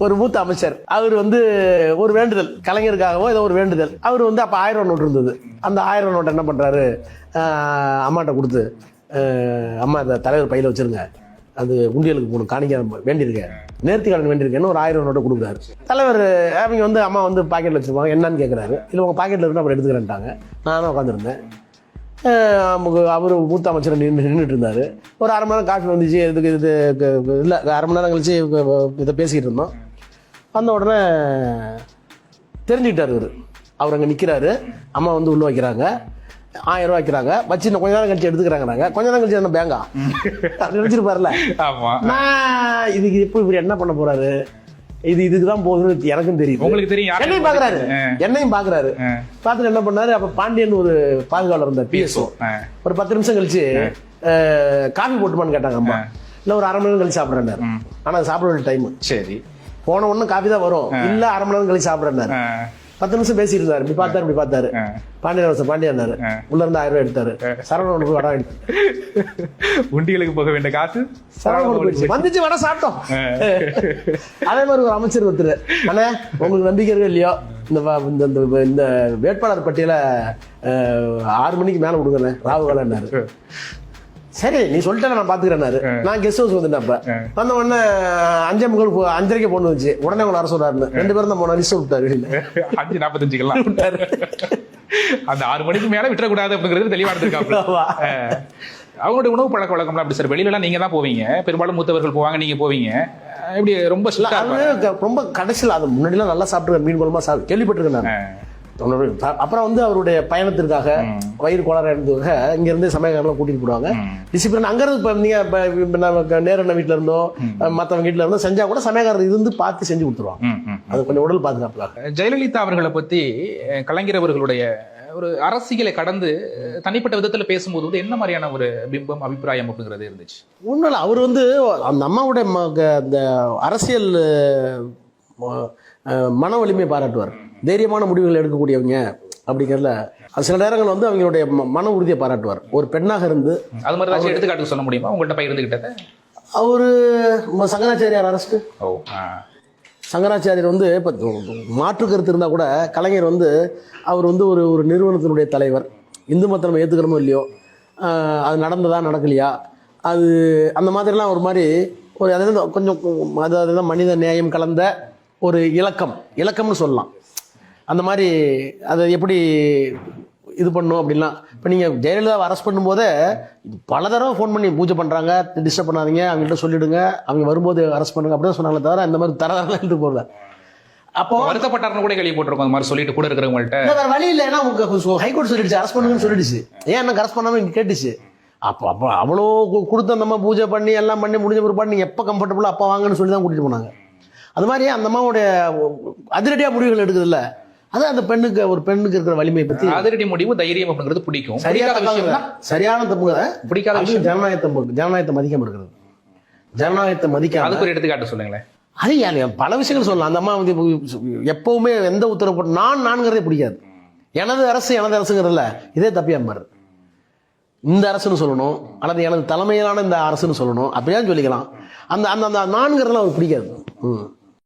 ஒரு மூத்த அமைச்சர் அவர் வந்து ஒரு வேண்டுதல், கலைஞருக்காகவோ ஏதோ ஒரு வேண்டுதல். அவர் வந்து அப்போ 1000 நோட்டு இருந்தது. அந்த 1000 நோட்டை என்ன பண்ணுறாரு, அம்மாட்ட கொடுத்து, அம்மா இந்த தலைவர் பையில வச்சிருங்க, அது உண்டியலுக்கு போகணும், காணிக்க வேண்டியிருக்கேன், நேர்த்தி கடன் வேண்டியிருக்கேன்னு ஒரு 1000 நோட்டை கொடுக்குறாரு. தலைவர் அவங்க வந்து அம்மா வந்து பாக்கெட்டில் வச்சுருப்பாங்க, என்னன்னு கேட்குறாரு. இல்லை உங்கள் பாக்கெட்டில் இருந்து அப்புறம் எடுத்துக்கிறேன்ட்டாங்க. நானும் உட்காந்துருந்தேன். அவர் மூத்த அமைச்சர் நின்றுட்டு இருந்தார். ஒரு அரை மணி நேரம் காஃபி வந்துச்சு. இதுக்கு இது இல்லை, அரை மணி நேரம் கழிச்சு இதை பேசிக்கிட்டு இருந்தோம். வந்த உடனே தெரிஞ்சுக்கிட்டார் அவர் அங்கே நிற்கிறாரு. அம்மா வந்து உள்ள வைக்கிறாங்க, 1000 ரூபா வைக்கிறாங்க, வச்சு இன்னும் கொஞ்ச நேரம் கழிச்சு எடுத்துக்கிறாங்க. நாங்கள் கொஞ்ச நேரம் கழிச்சு என்ன பேங்கா நினைச்சிருப்பாருல. நான் இதுக்கு எப்போ இவர் என்ன பண்ண போறாரு, இதுக்கு தான் போகுதுன்னு எனக்கும் தெரியும், உங்களுக்கு தெரியும். என்னையும் பாக்குறாரு. பார்த்துட்டு என்ன பண்ணாரு, அப்ப பாண்டியன் ஒரு பாதுகாவலர் இருந்தார், பிஎஸ்ஓ. ஒரு 10 நிமிஷம் கழிச்சு காஃபி போட்டுமான்னு கேட்டாங்க அம்மா. இல்ல ஒரு அரை மணி நேரம் கழிச்சு சாப்பிட்றேன்னாரு. ஆனா சாப்பிட வேண்டிய டைம் சரி, போன உடனே காஃபி தான் வரும். இல்ல அரை மணி நேரம் கழிச்சு சாப்பிட்றேன்னாரு. 10 நிமிஷம் பேசிட்டு இருந்தாரு. இப்படி பார்த்தாரு. பாண்டியன் உள்ள இருந்து 1000 ரூபாய் எடுத்தாரு. சரவணனுக்கு வடை உண்டியலுக்கு போக வேண்டிய காசு சரவணனுக்கு வந்துச்சு, வடை சாப்பிட்டோம். அதே மாதிரி ஒரு அமைச்சர் ஒருத்தர், ஆனா உங்களுக்கு நம்பிக்கை இருக்கோ இல்லையோ, இந்த வேட்பாளர் பட்டியல 6 மணிக்கு மேல கொடுக்குறேன், ராகு காலம்னாரு. சரி நீ சொல்லிட்ட, நான் பாத்துக்கிறேன்னாரு. நான் கெஸ்ட் ஹவுஸ் வந்துட்டேன். அப்ப வந்த உடனே 5:30 பொண்ணு வந்துச்சு. உடனே உங்களை அரசு விடாருன்னு 2 பேரும் தான் போன லிஸ்ட் விட்டாரு. 5:45 விட்டாரு. அந்த 6 மணிக்கு மேல விட்டுறக்கூடாது அப்படிங்கிறது தெளிவா இருந்திருக்காங்க. அவங்களுடைய உணவு பழக்க வழக்கம்லாம் அப்படி சார்? வெளியில நீங்க தான் போவீங்க, பெரும்பாலும் மூத்தவர்கள் போவாங்க, நீங்க போவீங்க. இப்படி ரொம்ப ரொம்ப கடைசியில் அது முன்னாடிலாம் நல்லா சாப்பிட்டு மீன் குழம்பா கேள்விப்பட்டிருக்கேன் நான். அப்புறம் வந்து அவருடைய பயணத்திற்காக வயிறு கோளாறு இருந்ததுக்காக இங்க இருந்து சமயக்காரெல்லாம் கூட்டிட்டு போடுவாங்க. டிசிப்ளின் அங்க இருந்து நீங்க நேரண்ண வீட்டுல இருந்தோ மற்றவங்க வீட்டுல இருந்தோ செஞ்சா கூட சமயக்காரர் இருந்து பார்த்து செஞ்சு கொடுத்துருவாங்க. அது கொஞ்சம் உடல் பாதுகாப்புக்காக. ஜெயலலிதா அவர்களை பத்தி கலைஞர் அவர்களுடைய ஒரு அரசியலை கடந்து தனிப்பட்ட விதத்துல பேசும்போது வந்து என்ன மாதிரியான ஒரு பிம்பம், அபிப்பிராயம் அப்படிங்கிறது இருந்துச்சு? ஒன்றும் இல்லை, அவர் வந்து அந்த அம்மாவுடைய அந்த அரசியல் மன வலிமையை பாராட்டுவார். தைரியமான முடிவுகள் எடுக்கக்கூடியவங்க அப்படிங்கிறதுல சில நேரங்கள் வந்து அவங்களுடைய மன உறுதியை பாராட்டுவார். ஒரு பெண்ணாக இருந்து அது மாதிரி எடுத்துக்காட்டு சொல்ல முடியுமா உங்கள்கிட்ட பகிர்ந்துகிட்டது? அவரு சங்கராச்சாரியார் அரசு, சங்கராச்சாரியர் வந்து இப்போ மாற்று கருத்து இருந்தால் கூட கலைஞர் வந்து அவர் வந்து ஒரு நிறுவனத்தினுடைய தலைவர். இந்து மதத்தை நம்ம ஏற்றுக்கிறோமோ இல்லையோ, அது நடந்ததா நடக்கலையா, அது அந்த மாதிரிலாம் ஒரு மாதிரி ஒரு அதாவது கொஞ்சம் அதாவது மனித நேயம் கலந்த ஒரு இலக்கம்னு சொல்லலாம். அந்த மாதிரி அதை எப்படி இது பண்ணும் அப்படின்லாம். இப்போ நீங்கள் ஜெயலலிதாவை அரெஸ்ட் பண்ணும்போதே பல தடவை ஃபோன் பண்ணி பூஜை பண்ணுறாங்க, டிஸ்டர்ப் பண்ணாதீங்க, அவங்கள்ட்ட சொல்லிவிடுங்க, அவங்க வரும்போது அரெஸ்ட் பண்ணுங்க அப்படின்னு சொன்னாங்களே தவிர இந்த மாதிரி தரதெல்லாம் எடுத்து போகல. அப்போ வருத்தப்பட்டாருன்னு கூட கேள்வி போட்டிருக்கோம். அந்த மாதிரி சொல்லிட்டு கூட இருக்கிறவங்கள்ட்ட வேற வழி இல்லை, ஏன்னா ஹைகோர்ட் சொல்லிடுச்சு அரெஸ்ட் பண்ணுங்கன்னு சொல்லிடுச்சு. ஏன் என்ன அரெஸ்ட் பண்ணாமல் இங்கே கேட்டுச்சு. அப்போ அவ்வளோ கொடுத்த நம்ம பூஜை பண்ணி எல்லாம் பண்ணி முடிஞ்ச பிற்பாடு நீங்கள் எப்போ கம்ஃபர்டபுளோ அப்போ வாங்கன்னு சொல்லி தான் கூட்டிகிட்டு போனாங்க. அது மாதிரி அந்த அம்மாவுடைய அதிரடியாக முடிவுகள் எடுக்குதுல்ல, அது அந்த ஒரு பெண்ணுக்கு இருக்கிற வலிமை பத்தி. அதிரடி முடிவு, தைரியம் அப்படிங்கிறது பிடிக்கும். சரியான தப்பு பிடிக்காத விஷயம் ஜனநாயகத்தை மதிக்காம இருக்கிறது. ஜனநாயகத்தை மதிக்காம அதுக்கு ஒரு எடுத்துக்காட்டு சொல்லுங்களேன். அது பல விஷயங்கள் சொல்லலாம். அந்த அம்மா வந்து எப்பவுமே எந்த உத்தரவு போட்டு நான்கிறதே பிடிக்காது. எனது அரசுங்கிறதுல இதே தப்பியாம இந்த அரசுன்னு சொல்லணும், அல்லது எனது தலைமையிலான இந்த அரசுன்னு சொல்லணும், அப்படியான்னு சொல்லிக்கலாம். அந்த நான்கிறதுலாம் அவருக்கு பிடிக்காது.